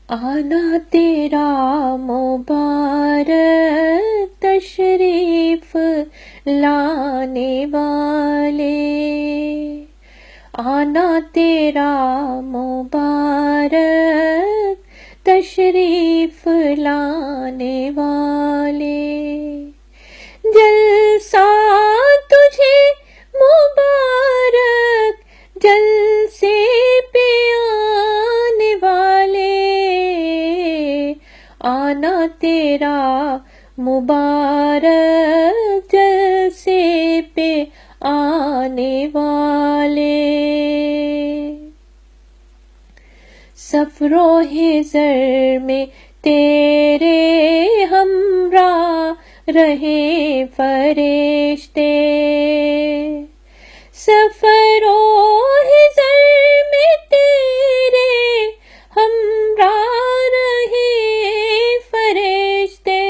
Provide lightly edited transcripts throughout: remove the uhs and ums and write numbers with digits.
آنا تیرا مبارک تشریف لانے والے، آنا تیرا مبارک تشریف لانے والے، جلسہ تجھے مبارک جلسے پہ آنے والے، آنا تیرا مبارک جلسے پہ آنے والے، سفر و حضر میں تیرے ہمراہ رہے فرشتے، سفر و حضر میں تیرے ہمراہ رہے فرشتے،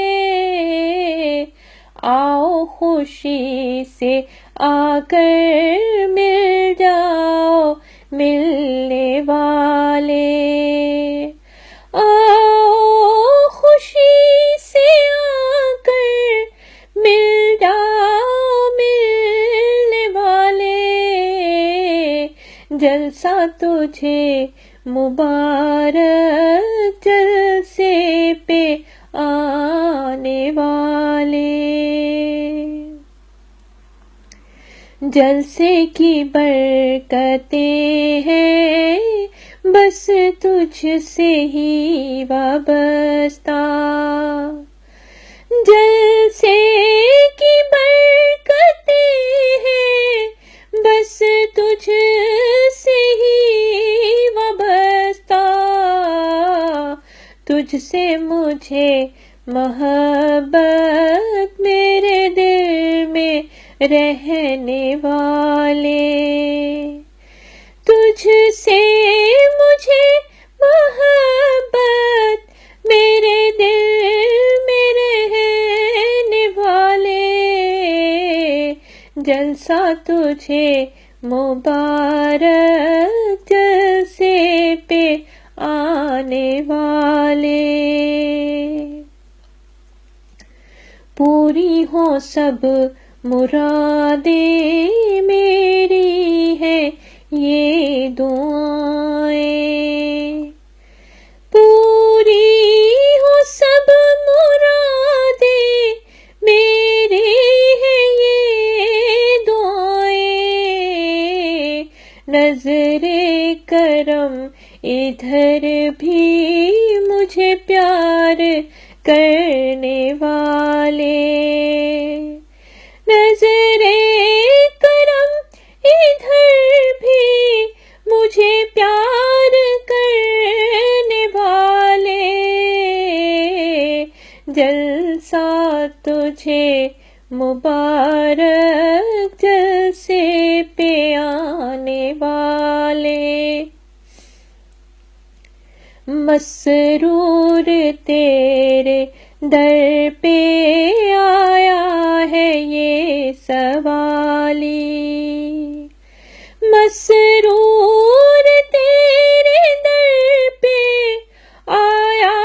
آؤ خوشی سے آ کر مل جاؤ ملنے والے، آؤ خوشی سے آ کر مل جاؤ ملنے والے، جلسہ تجھے مبارک جلسے پہ آنے والے، جلسے کی برکتیں ہیں بس تجھ سے ہی وابستہ، جلسے کی برکتیں ہیں بس تجھ سے ہی وابستہ، تجھ سے مجھے محبت میرے دل میں رہنے والے، تجھ سے مجھے محبت میرے دل میں رہنے والے، جلسہ تجھے مبارک جلسے پہ آنے والے، پوری ہو سب مرادیں میری ہیں یہ دعائیں، پوری ہو سب مرادیں میری ہیں یہ دعائیں، نظر کرم ادھر بھی مجھے پیار کرنے والے، نظر کرم ادھر بھی مجھے پیار کرنے والے، جلسہ تجھے مبارک جلسے پہ آنے والے، مسرور تیرے در پہ آیا ہے یہ سوالی، مسرور تیرے در پہ آیا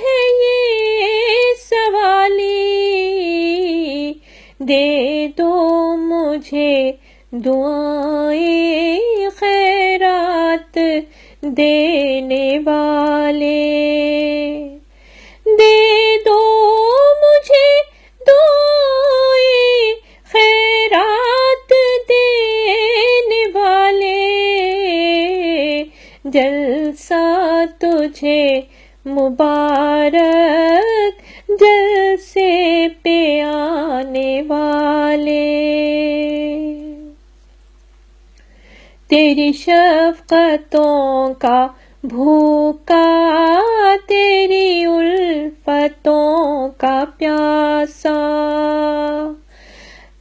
ہے یہ سوالی، دے دو مجھے دعائیں خیرات دینے والے، دے دو مجھے دعائیں خیرات دینے والے، جلسہ تجھے مبارک جلسے پہ آنے والے، تیری شفقتوں کا بھوکا تیری الفتوں کا پیاسا،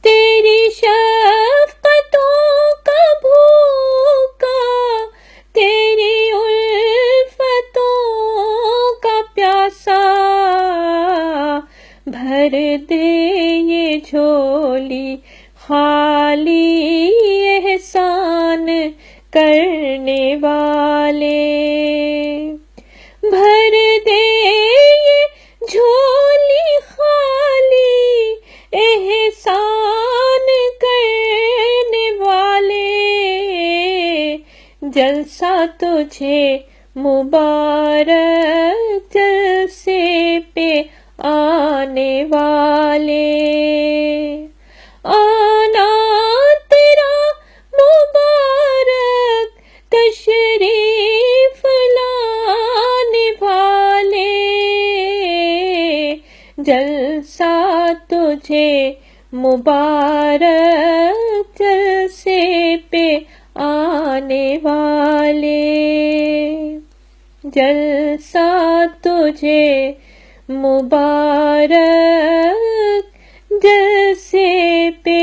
تیری شفقتوں کا بھوکا تیری الفتوں کا پیاسا، بھر دے یہ جھولی خالی احسان کرنے والے، بھر جلسہ تجھے مبارک جلسے پہ آنے والے، آنا تیرا مبارک تشریف لانے والے، جلسہ تجھے مبارک جلسے پہ آنے والے، جلسہ تجھے مبارک جلسے پہ